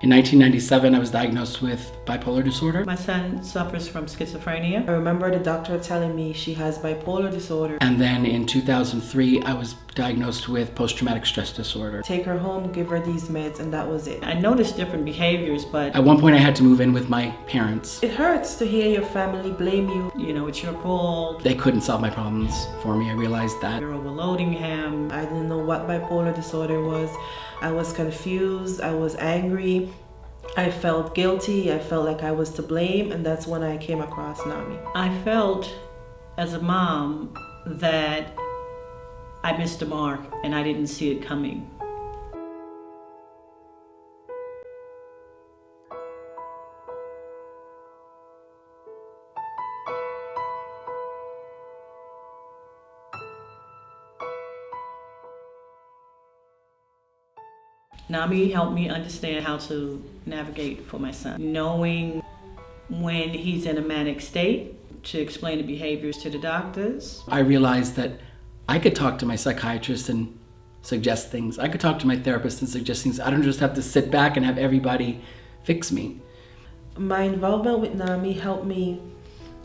In 1997, I was diagnosed with bipolar disorder. My son suffers from schizophrenia. I remember the doctor telling me she has bipolar disorder. And then in 2003, I was diagnosed with post-traumatic stress disorder. Take her home, give her these meds, and that was it. I noticed different behaviors, but At one point, I had to move in with my parents. It hurts to hear your family blame you. it's your fault. They couldn't solve my problems for me. I realized that. You're overloading him. I didn't know what bipolar disorder was. I was confused, I was angry, I felt guilty, I felt like I was to blame, and that's when I came across NAMI. I felt as a mom that I missed the mark and I didn't see it coming. NAMI helped me understand how to navigate for my son. Knowing when he's in a manic state, to explain the behaviors to the doctors. I realized that I could talk to my psychiatrist and suggest things. I could talk to my therapist and suggest things. I don't just have to sit back and have everybody fix me. My involvement with NAMI helped me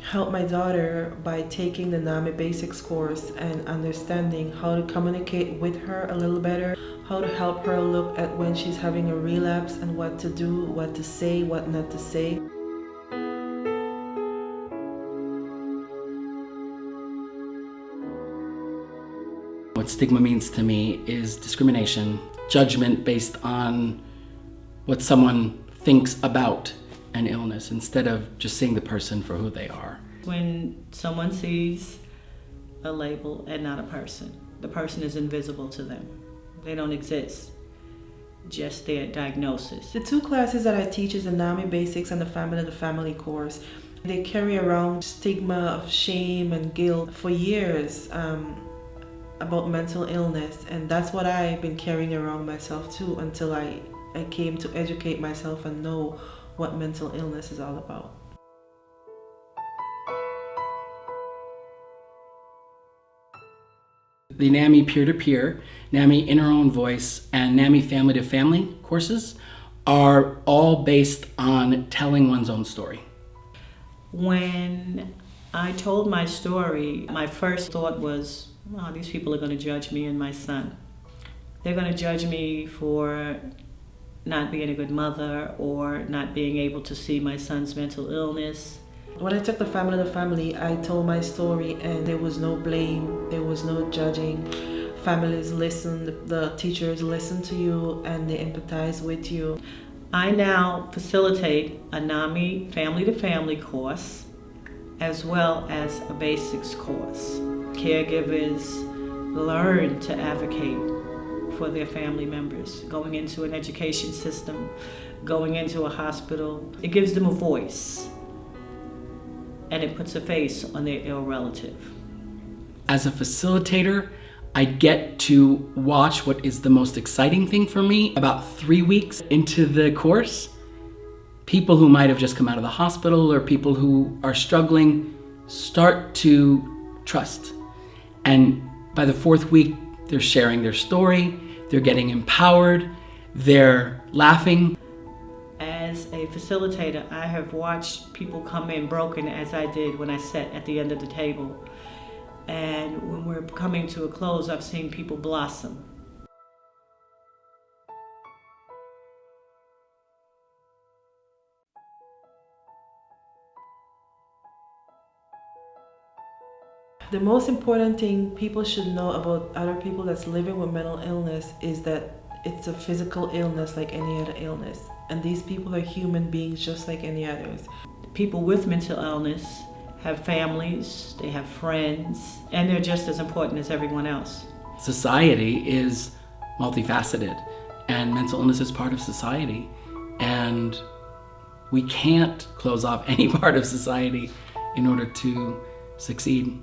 help my daughter by taking the NAMI Basics course and understanding how to communicate with her a little better, how to help her look at when she's having a relapse and what to do, what to say, what not to say. What stigma means to me is discrimination, judgment based on what someone thinks about an illness instead of just seeing the person for who they are. When someone sees a label and not a person, the person is invisible to them. They don't exist, just their diagnosis. The two classes that I teach is the NAMI Basics and the Family to Family course. They carry around stigma of shame and guilt for years about mental illness, and that's what I've been carrying around myself too until I came to educate myself and know what mental illness is all about. The NAMI peer-to-peer, NAMI in our own voice, and NAMI family-to-family courses are all based on telling one's own story. When I told my story, my first thought was, oh, these people are going to judge me and my son. They're going to judge me for not being a good mother or not being able to see my son's mental illness. When I took the Family to Family, I told my story and there was no blame, there was no judging. Families listened, the teachers listened to you and they empathize with you. I now facilitate a NAMI Family to Family course as well as a basics course. Caregivers learn to advocate for their family members, going into an education system, going into a hospital. It gives them a voice and it puts a face on their ill relative. As a facilitator, I get to watch what is the most exciting thing for me. About 3 weeks into the course, people who might have just come out of the hospital or people who are struggling start to trust. And by the 4th week, they're sharing their story, they're getting empowered, they're laughing. As a facilitator, I have watched people come in broken as I did when I sat at the end of the table. And when we're coming to a close, I've seen people blossom. The most important thing people should know about other people that's living with mental illness is that it's a physical illness like any other illness. And these people are human beings just like any others. People with mental illness have families, they have friends, and they're just as important as everyone else. Society is multifaceted, and mental illness is part of society. And we can't close off any part of society in order to succeed.